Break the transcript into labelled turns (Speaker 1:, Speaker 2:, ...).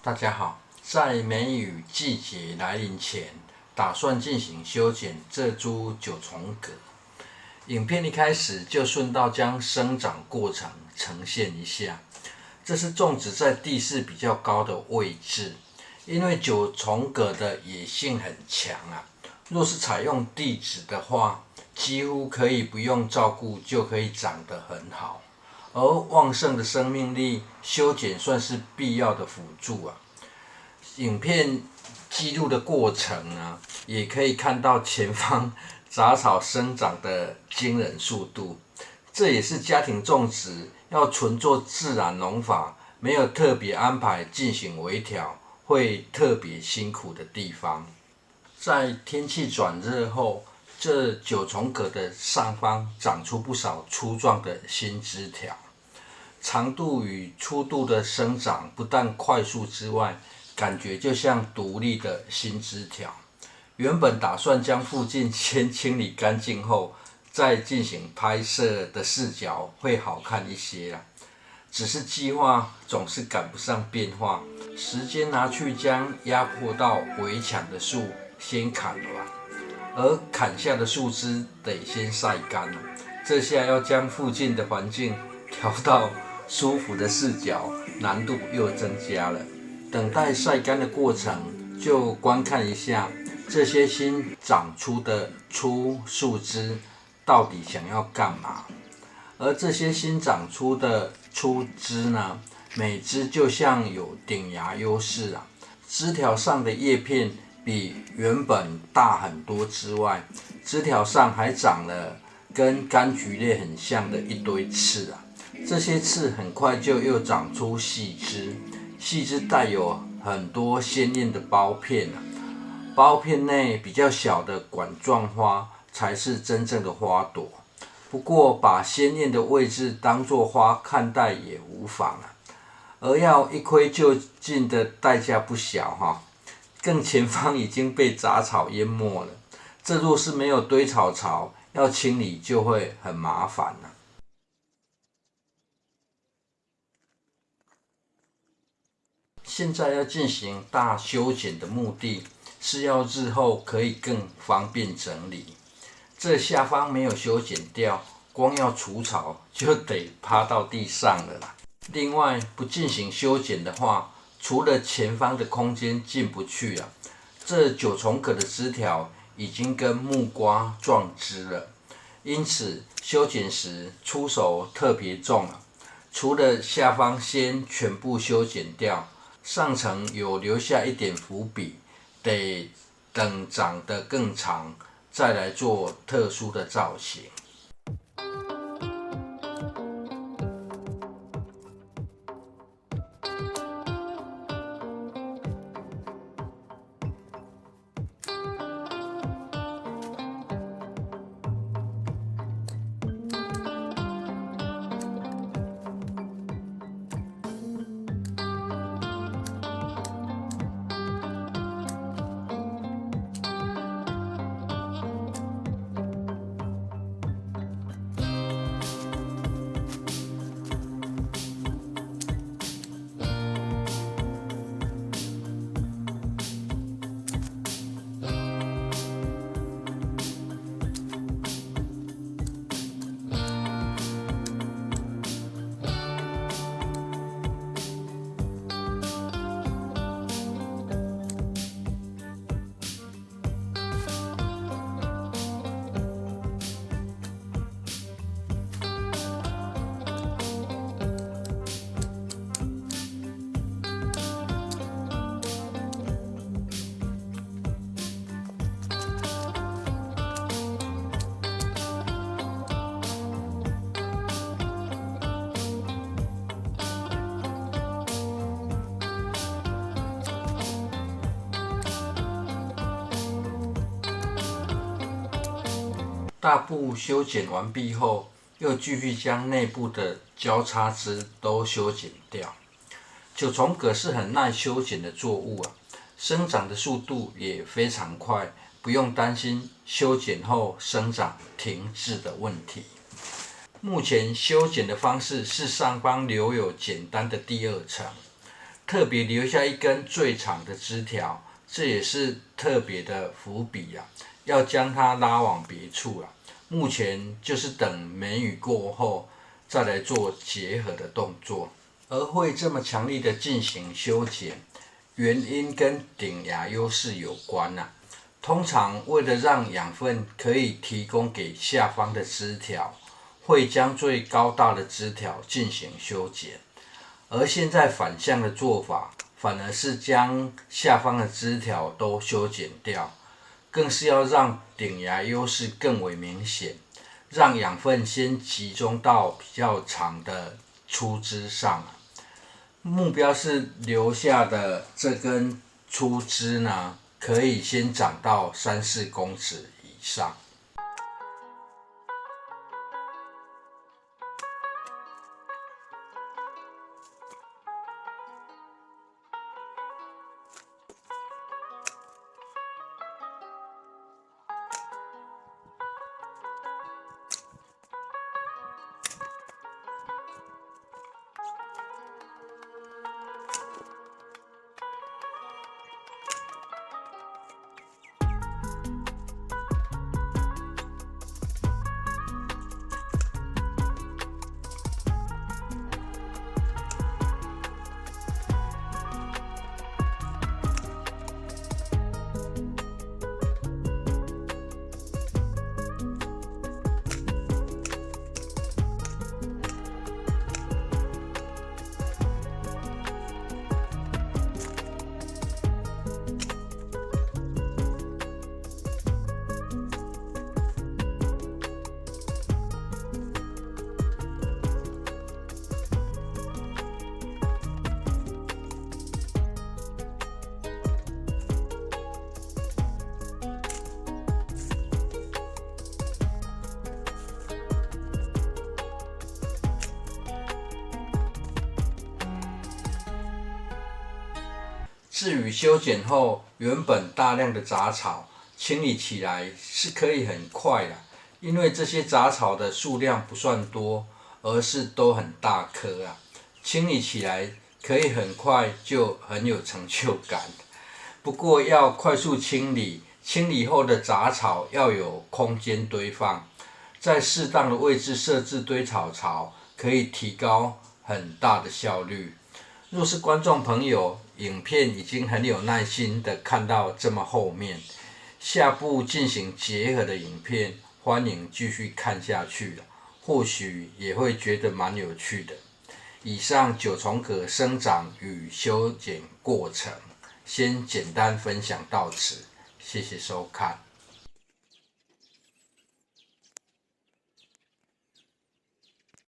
Speaker 1: 大家好，在梅雨季节来临前，打算进行修剪这株九重葛。影片一开始就顺道将生长过程呈现一下。这是种植在地势比较高的位置，因为九重葛的野性很强啊。若是采用地质的话，几乎可以不用照顾就可以长得很好。而旺盛的生命力，修剪算是必要的辅助啊。影片记录的过程呢，也可以看到前方杂草生长的惊人速度。这也是家庭种植要纯做自然农法，没有特别安排进行微调，会特别辛苦的地方。在天气转热后，这九重葛的上方长出不少粗壮的新枝条，长度与粗度的生长不但快速之外，感觉就像独立的新枝条。原本打算将附近先清理干净后，再进行拍摄的视角会好看一些啦。只是计划总是赶不上变化，时间拿去将压迫到围墙的树先砍完，而砍下的树枝得先晒干了。这下要将附近的环境调到舒服的视角，难度又增加了。等待晒干的过程，就观看一下这些新长出的粗树枝到底想要干嘛。而这些新长出的粗枝呢，每枝就像有顶芽优势啊，枝条上的叶片比原本大很多之外，枝条上还长了跟柑橘类很像的一堆刺啊。这些刺很快就又长出细枝，细枝带有很多鲜艳的苞片啊，苞片内比较小的管状花才是真正的花朵。不过把鲜艳的位置当作花看待也无妨啊，而要一窥就尽的代价不小哈。更前方已经被杂草淹没了，这若是没有堆草槽，要清理就会很麻烦了。现在要进行大修剪的目的，是要日后可以更方便整理。这下方没有修剪掉，光要除草就得趴到地上了啦。另外，不进行修剪的话，除了前方的空间进不去啊，这九重葛的枝条已经跟木瓜撞枝了，因此修剪时出手特别重了。除了下方先全部修剪掉，上层有留下一点伏笔，得等长得更长再来做特殊的造型。大部修剪完毕后，又继续将内部的交叉枝都修剪掉。九重葛是很耐修剪的作物啊，生长的速度也非常快，不用担心修剪后生长停滞的问题。目前修剪的方式是上方留有简单的第二层，特别留下一根最长的枝条，这也是特别的伏笔啊，要将它拉往别处啊。目前就是等梅雨过后再来做结合的动作。而会这么强力的进行修剪，原因跟顶芽优势有关啊。通常为了让养分可以提供给下方的枝条，会将最高大的枝条进行修剪。而现在反向的做法，反而是将下方的枝条都修剪掉，更是要让顶芽优势更为明显，让养分先集中到比较长的粗枝上。目标是留下的这根粗枝呢，可以先长到3-4公尺以上。至于修剪后原本大量的杂草，清理起来是可以很快的，因为这些杂草的数量不算多，而是都很大颗啊，清理起来可以很快就很有成就感。不过要快速清理，清理后的杂草要有空间堆放，在适当的位置设置堆草槽，可以提高很大的效率。若是观众朋友影片已经很有耐心的看到这么后面，下部进行结合的影片，欢迎继续看下去，或许也会觉得蛮有趣的。以上九重葛生长与修剪过程，先简单分享到此，谢谢收看。